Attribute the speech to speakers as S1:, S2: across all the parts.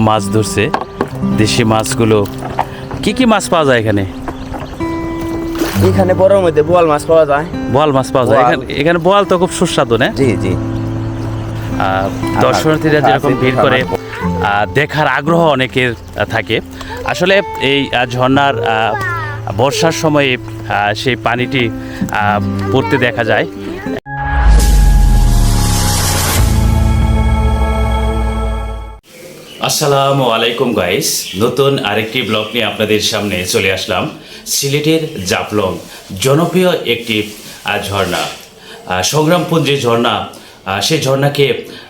S1: মাছ ধরছে। দেশি মাছগুলো কি মাছ পাওয়া যায় এখানে?
S2: এখানে বড়র মধ্যে বোয়াল মাছ পাওয়া যায়।
S1: বোয়াল মাছ পাওয়া যায় এখানে বোয়াল তো খুব সুস্বাদু না?
S2: জি জি।
S1: দর্শনার্থীরা যেরকম ভিড় করে দেখার আগ্রহ অনেকের থাকে। আসলে এই ঝর্ণার বর্ষার সময়ে সেই পানিটি পড়তে দেখা যায়। আসসালামু আলাইকুম গাইস, নতুন আরেকটি ব্লগ নিয়ে আপনাদের সামনে চলে আসলাম। সিলেটের জাফলং জনপ্রিয় একটি ঝর্ণা, সংগ্রামপুঞ্জি ঝর্ণা। সেই ঝর্ণাকে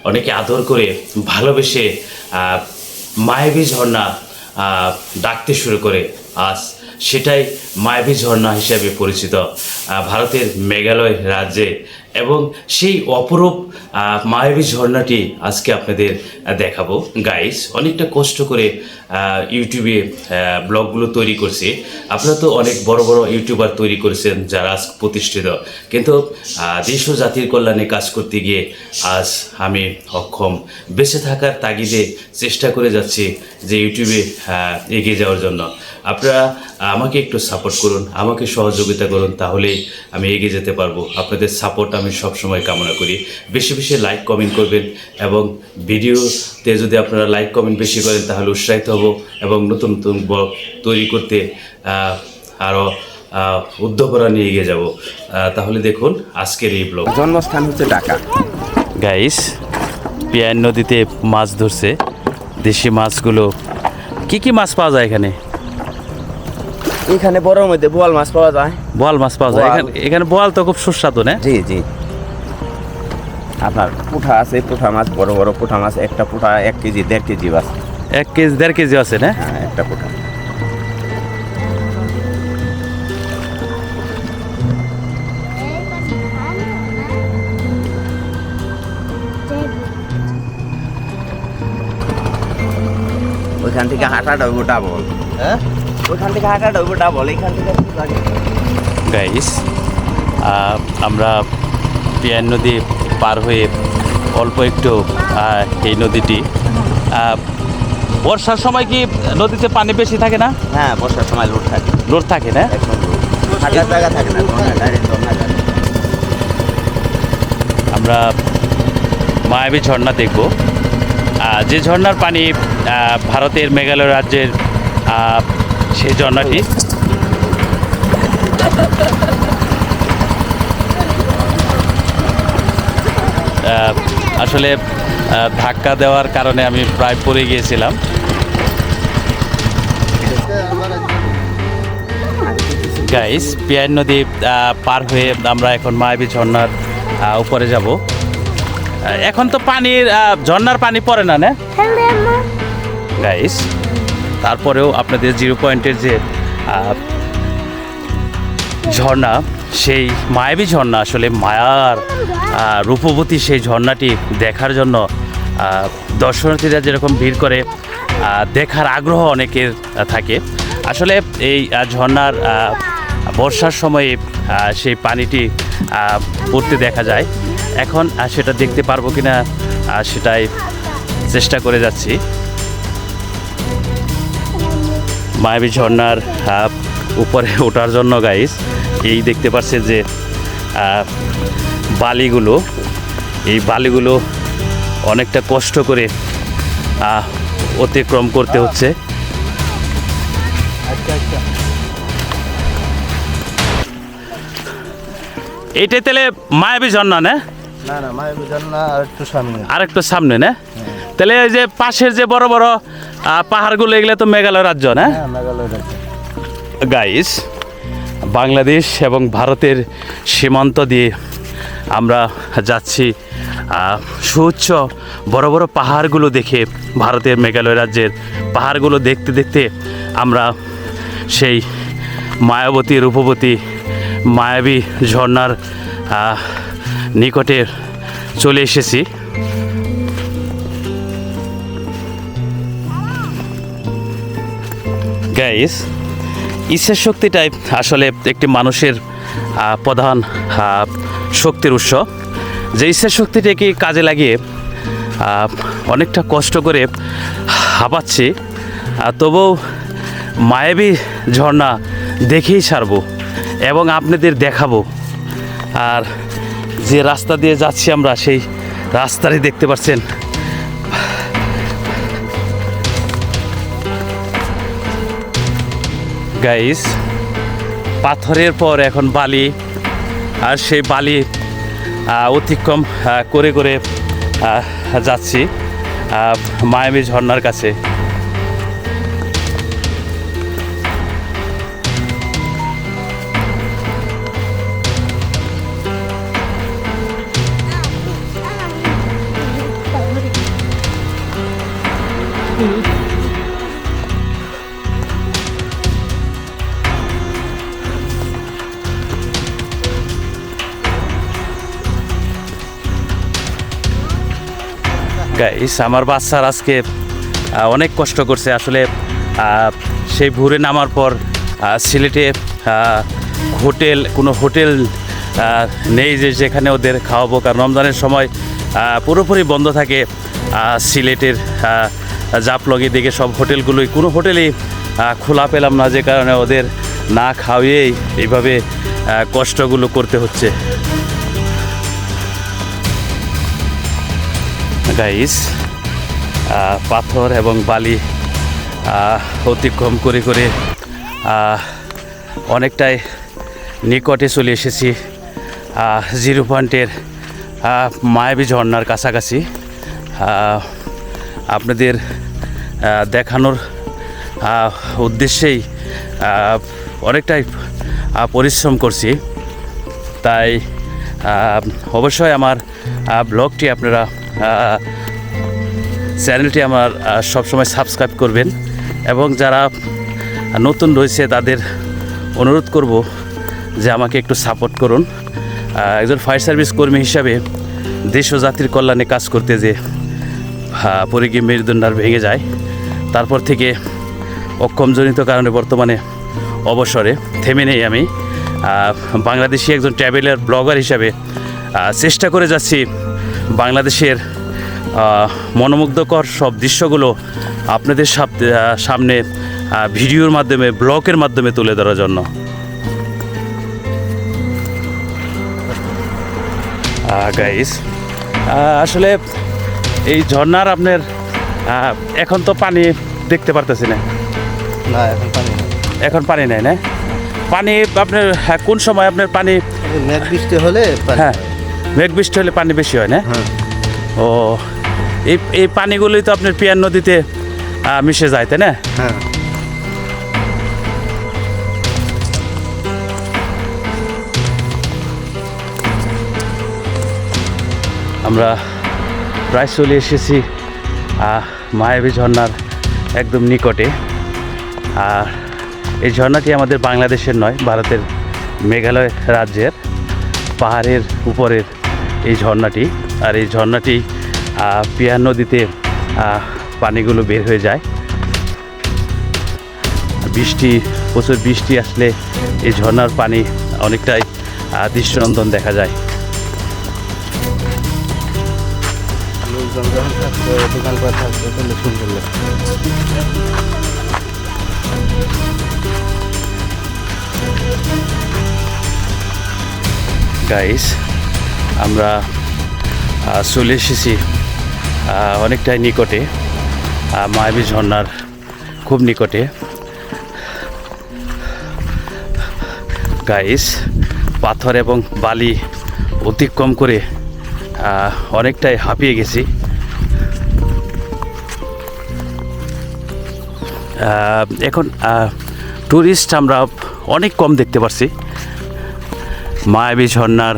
S1: অনেকে আদর করে ভালোবেসে মায়াবী ঝর্ণা ডাকতে শুরু করে। আজ সেটাই মায়াবী ঝর্ণা হিসেবে পরিচিত ভারতের মেঘালয় রাজ্যে। এবং সেই অপরূপ মায়াবী ঝর্ণাটি আজকে আপনাদের দেখাবো গাইস। অনেকটা কষ্ট করে ইউটিউবে ব্লগগুলো তৈরি করছি। আপনারা তো অনেক বড় বড় ইউটিউবার তৈরি করেছেন যারা আজ প্রতিষ্ঠিত, কিন্তু দেশ ও জাতির কল্যাণে কাজ করতে গিয়ে আজ আমি অক্ষম। বেঁচে থাকার তাগিদে চেষ্টা করে যাচ্ছি যে ইউটিউবে এগিয়ে যাওয়ার জন্য। আপনারা আমাকে একটু সাপোর্ট করুন, আমাকে সহযোগিতা করুন, তাহলেই আমি এগিয়ে যেতে পারবো। আপনাদের সাপোর্ট আমি সবসময় কামনা করি। বেশি বেশি লাইক কমেন্ট করবেন, এবং ভিডিওতে যদি আপনারা লাইক কমেন্ট বেশি করেন তাহলে উৎসাহিত হব এবং নতুন নতুন ব্লগ তৈরি করতে আরও উদ্যোগরা নিয়ে এগিয়ে যাব। তাহলে দেখুন আজকের এই ব্লগ।
S2: জন্মস্থান হচ্ছে ঢাকা
S1: গাইস। পিয়ান নদীতে মাছ ধরছে। দেশি মাছগুলো কি মাছ পাওয়া যায় এখানে?
S2: এখানে বড়র মধ্যে বোয়াল মাছ পাওয়া যায়।
S1: বোয়াল মাছ পাওয়া যায় এখানে বোয়াল তো খুব সুস্বাদু না?
S2: জি জি। আপনার পুঠা আছে, পুঠা মাছ, বড় বড় পুঠা মাছ। একটা পুঠা 1 কেজি 1.5 কেজি আছে।
S1: 1 কেজি 1.5 কেজি আছে না?
S2: হ্যাঁ, একটা পুঠা। ওইখান থেকে হাঁটাটা হইব ডাবল। হ্যাঁ, ওইখান থেকে হাঁটাটা হইব ডাবল। এখান থেকে
S1: গাইস, আমরা পিয়ান নদী পার হয়ে অল্প একটু এই নদীটি বর্ষার সময় কি নদীতে পানি বেশি থাকে না?
S2: হ্যাঁ, বর্ষার সময় লোড থাকে।
S1: লোড থাকে না?
S2: থাকার জায়গা থাকে না, ডাইরেক্ট ঝর্ণা থাকে।
S1: আমরা মায়াবী ঝর্ণা দেখব, যে ঝর্ণার পানি ভারতের মেঘালয় রাজ্যের সেই ঝর্ণাটি। আসলে ধাক্কা দেওয়ার কারণে আমি প্রায় পড়ে গিয়েছিলাম। গাইস, পিয়ান নদী পার হয়ে আমরা এখন মায়াবী ঝর্ণার উপরে যাব। এখন তো পানির ঝর্ণার পানি পড়ে না গাইস, তারপরেও আপনাদের 0 পয়েন্টের যে ঝর্ণা, সেই মায়াবী ঝর্ণা, আসলে মায়ার রূপবতী সেই ঝর্ণাটি দেখার জন্য দর্শনার্থীরা যেরকম ভিড় করে দেখার আগ্রহ অনেকের থাকে। আসলে এই ঝর্ণার বর্ষার সময়ে সেই পানিটি পড়তে দেখা যায়। এখন সেটা দেখতে পারবো কিনা সেটাই চেষ্টা করে যাচ্ছি। মায়াবী ঝর্ণার উপরে ওঠার জন্য গাইস, এই দেখতে পাচ্ছেন যে বালিগুলো, এই বালিগুলো অনেকটা কষ্ট করে অতিক্রম করতে হচ্ছে। এইটাই তাহলে মায়াবী ঝর্ণা না?
S2: না না, মায়াবী ঝর্ণা
S1: আরেকটু সামনে না? তাহলে এই যে পাশের যে বড় বড় পাহাড়গুলো, এগুলো তো মেঘালয় রাজ্য না?
S2: মেঘালয় রাজ্য।
S1: গাইস, বাংলাদেশ এবং ভারতের সীমান্ত দিয়ে আমরা যাচ্ছি। সুউচ্চ বড় বড় পাহাড়গুলো দেখে, ভারতের মেঘালয় রাজ্যের পাহাড়গুলো দেখতে দেখতে আমরা সেই মায়াবতী রূপবতী মায়াবী ঝর্ণার নিকটে চলে এসেছি। গাইস, ইচ্ছা শক্তিটাই আসলে একটি মানুষের প্রধান শক্তির উৎস। যে ইচ্ছা শক্তিটাকে কাজে লাগিয়ে অনেকটা কষ্ট করে হাঁপাচ্ছি, তবুও মায়াবী ঝর্ণা দেখেই ছাড়বো এবং আপনাদের দেখাবো। আর যে রাস্তা দিয়ে যাচ্ছি আমরা সেই রাস্তারই দেখতে পাচ্ছেন গাইস, পাথরের পর এখন বালি, আর সেই বালি অতিক্রম করে করে যাচ্ছি মায়াবী ঝর্ণার কাছে। গাইস, আমার বাচ্চার আজকে অনেক কষ্ট করছে আসলে। সেই ভোরে নামার পর সিলেটে কোনো হোটেল নেই যে যেখানে ওদের খাওয়াবো, কারণ রমজানের সময় পুরোপুরি বন্ধ থাকে সিলেটের জাফলংয়ের দিকে সব হোটেলগুলোই, কোনো হোটেলেই খোলা পেলাম না, যে কারণে ওদের না খাওয়িয়েই এইভাবে কষ্টগুলো করতে হচ্ছে। গাইস, পাথর এবং বালি অতিক্রম করে করে অনেকটাই নিকটে চলে এসেছি জিরো পয়েন্টের মায়াবী ঝর্ণার কাছাকাছি। আপনাদের দেখানোর উদ্দেশ্যেই অনেকটাই পরিশ্রম করছি, তাই অবশ্যই আমার ব্লগটি আপনারা, চ্যানেলটি আমার সবসময় সাবস্ক্রাইব করবেন এবং যারা নতুন রয়েছে তাদের অনুরোধ করব যে আমাকে একটু সাপোর্ট করুন। একজন ফায়ার সার্ভিস কর্মী হিসাবে দেশ ও জাতির কল্যাণে কাজ করতে যে পরিগি মেরুদণ্ডার ভেঙে যায়, তারপর থেকে অক্ষমজনিত কারণে বর্তমানে অবসরে থেমে নেই আমি। বাংলাদেশি একজন ট্রাভেলার ব্লগার হিসাবে চেষ্টা করে যাচ্ছি বাংলাদেশের মনোমুগ্ধকর সব দৃশ্যগুলো আপনাদের সামনে ভিডিওর মাধ্যমে, ব্লগের মাধ্যমে তুলে ধরার জন্য। গাইস, আসলে এই ঝর্ণার আপনার এখন তো পানি দেখতে পারতেছি না। এখন পানি নেই না? পানি আপনার কোন সময় আপনার পানি?
S2: মেঘ বৃষ্টি হলে।
S1: হ্যাঁ, মেঘ বৃষ্টি হলে পানি বেশি হয় না? ও, এই পানিগুলোই তো আপনার পিয়ার নদীতে মিশে যায়, তাই না?
S2: হ্যাঁ।
S1: আমরা প্রায় চলে এসেছি মায়াবী ঝর্ণার একদম নিকটে। আর এই ঝর্ণাটি আমাদের বাংলাদেশের নয়, ভারতের মেঘালয় রাজ্যের পাহাড়ের উপরের এই ঝর্ণাটি। আর এই ঝর্ণাটি পিয়ার নদীতে পানিগুলো বের হয়ে যায়। প্রচুর বৃষ্টি আসলে এই ঝর্ণার পানি অনেকটাই দৃশ্যনন্দন দেখা যায়। গাইস, আমরা চলে এসেছি অনেকটাই নিকটে, মায়াবী ঝর্ণার খুব নিকটে। গাইস, পাথর এবং বালি অতিক্রম করে অনেকটাই হাঁপিয়ে গেছি। এখন টুরিস্ট আমরা অনেক কম দেখতে পাচ্ছি। মায়াবী ঝর্ণার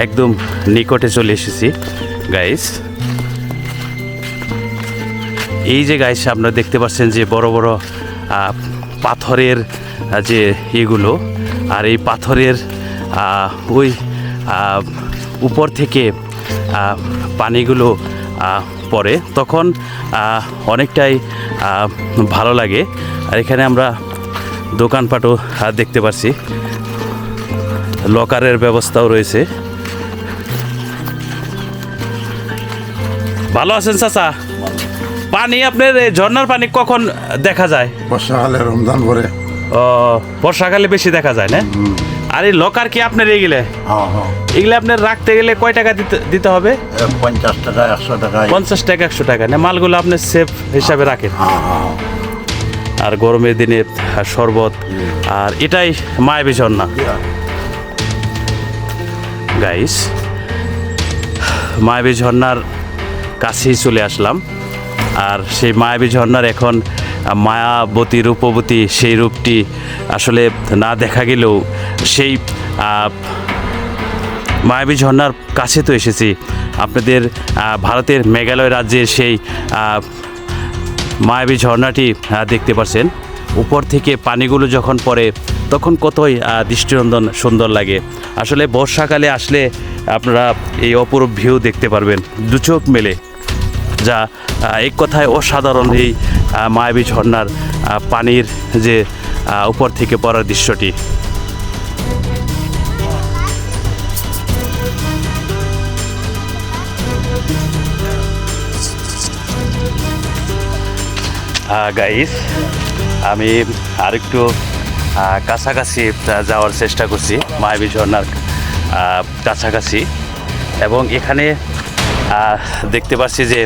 S1: একদম নিকটে চলে এসেছি গাইস। এই যে গাইস আপনারা দেখতে পাচ্ছেন যে বড় বড় পাথরের যে এগুলো, আর এই পাথরের ওই উপর থেকে পানিগুলো পড়ে, তখন অনেকটাই ভালো লাগে। আর এখানে আমরা দোকানপাটও দেখতে পাচ্ছি, লকারের ব্যবস্থাও রয়েছে। ভালো আছেন চাচা? পানি আপনার এই ঝর্ণার পানি কখন দেখা যায়?
S3: বর্ষাকালে রমজান পরে।
S1: ও বর্ষাকালে বেশি দেখা যায় না? আর এই লকার কি আপনার এগুলো
S3: হ্যাঁ হ্যাঁ,
S1: এগুলো আপনার রাখতে গেলে কয় টাকা দিতে হবে?
S3: 50 টাকা 100 টাকা।
S1: 50 টাকা 100 টাকা না? মালগুলো আপনি সেফ হিসাবে রাখেন।
S3: হ্যাঁ হ্যাঁ,
S1: আর গরমের দিনে শরবত। আর এটাই মায়াবী ঝর্ণা গাইস। মায়াবী ঝর্ণার কাছেই চলে আসলাম। আর সেই মায়াবী ঝর্ণার এখন মায়াবতী রূপবতী সেই রূপটি আসলে না দেখা গেলেও সেই মায়াবী ঝর্ণার কাছে তো এসেছি। আপনাদের ভারতের মেঘালয় রাজ্যের সেই মায়াবী ঝর্ণাটি দেখতে পাচ্ছেন। উপর থেকে পানিগুলো যখন পড়ে তখন কতই দৃষ্টিনন্দন সুন্দর লাগে। আসলে বর্ষাকালে আসলে আপনারা এই অপরূপ ভিউ দেখতে পারবেন দু চোখ মেলে, যা এক কথায় অসাধারণ। এই মায়াবী ঝর্ণার পানির যে উপর থেকে পড়ার দৃশ্যটি। গাইস, আমি আরেকটু কাছাকাছি যাওয়ার চেষ্টা করছি, মায়াবী ঝর্ণার কাছাকাছি। এবং এখানে দেখতে পাচ্ছি যে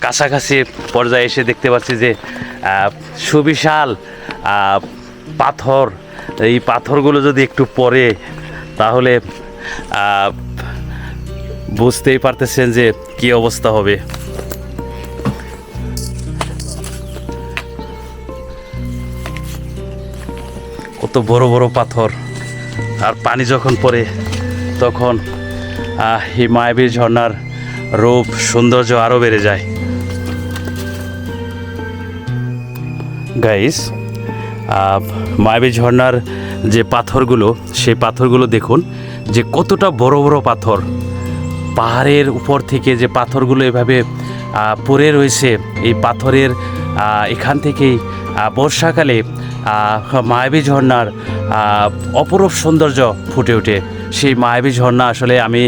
S1: কাছাকাছি পর্যায়ে এসে দেখতে পাচ্ছি যে সুবিশাল পাথর। এই পাথরগুলো যদি একটু পড়ে তাহলে বুঝতেই পারতেছেন যে কি অবস্থা হবে। কত বড় বড় পাথর, আর পানি যখন পড়ে তখন এই মায়াবী ঝর্ণার রূপ সৌন্দর্য আরও বেড়ে যায়। গাইস, মায়াবী ঝর্ণার যে পাথরগুলো, সেই পাথরগুলো দেখুন যে কতটা বড় বড় পাথর। পাহাড়ের উপর থেকে যে পাথরগুলো এভাবে পড়ে রয়েছে, এই পাথরের এখান থেকেই বর্ষাকালে মায়াবী ঝর্ণার অপরূপ সৌন্দর্য ফুটে ওঠে। সেই মায়াবী ঝর্ণা আসলে আমি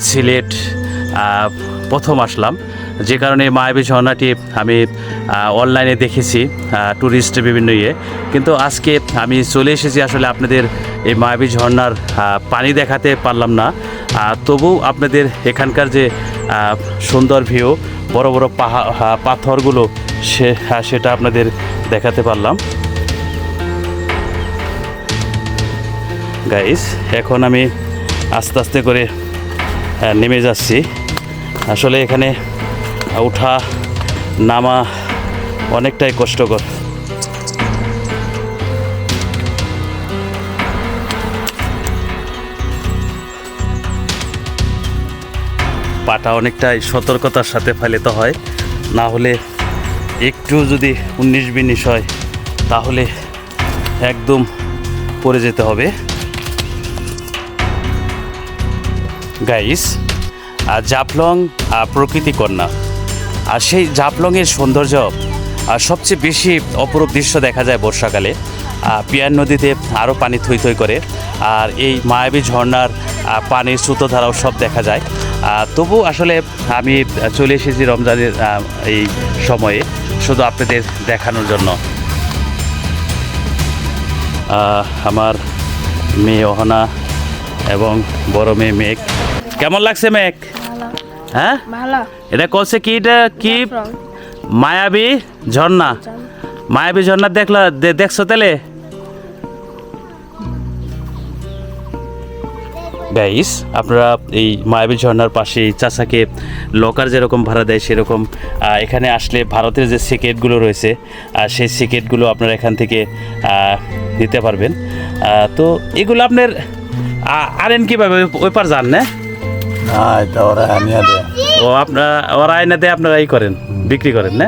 S1: সিলেট প্রথম আসলাম, যে কারণে মায়াবী ঝর্ণাটি আমি অনলাইনে দেখেছি ট্যুরিস্ট বিভিন্ন কিন্তু আজকে আমি চলে এসেছি আসলে আপনাদের এই মায়াবী ঝর্ণার পানি দেখাতে পারলাম না। তবু আপনাদের এখানকার যে সুন্দর ভিউ, বড় বড় পাথরগুলো সেটা আপনাদের দেখাতে পারলাম। গাইস, এখন আমি আস্তে আস্তে করে নেমে যাচ্ছি। আসলে এখানে ওঠা নামা অনেকটাই কষ্টকর। পাটা অনেকটাই সতর্কতার সাথে ফেলতে হয়, না হলে একটু যদি 19-20 হয় তাহলে একদম পড়ে যেতে হবে। গাইস, জাফলং প্রকৃতি কন্যা, আর সেই জাফলংয়ের সৌন্দর্য সবচেয়ে বেশি অপরূপ দৃশ্য দেখা যায় বর্ষাকালে। পিয়ার নদীতে আরও পানি থই থই করে, আর এই মায়াবী ঝর্ণার পানির স্রোতধারাও সব দেখা যায়। তবু আসলে আমি চলে এসেছি রমজানের এই সময়ে শুধু আপনাদের দেখানোর জন্য। আমার মেয়ে অহনা এবং বড় মেয়ে মেঘ। কেমন লাগছে মেঘ? হ্যাঁ, এটা কলছে কি? এটা কি? মায়াবী ঝর্ণা। মায়াবী ঝর্ণা দেখছো তাহলে? গাইস, আপনারা এই মায়াবী ঝর্ণার পাশে চাচাকে লকার যেরকম ভাড়া দেয় সেরকম এখানে আসলে ভারতের যে সিকেটগুলো রয়েছে সেই সিকেটগুলো আপনারা এখান থেকে নিতে পারবেন। তো এগুলো আপনার আনেন কীভাবে? ওই পার যান না?
S3: এটা ওরা আনিয়া দেয়।
S1: ও ওরা আইনা দেয়, আপনারা এই করেন, বিক্রি করেন না?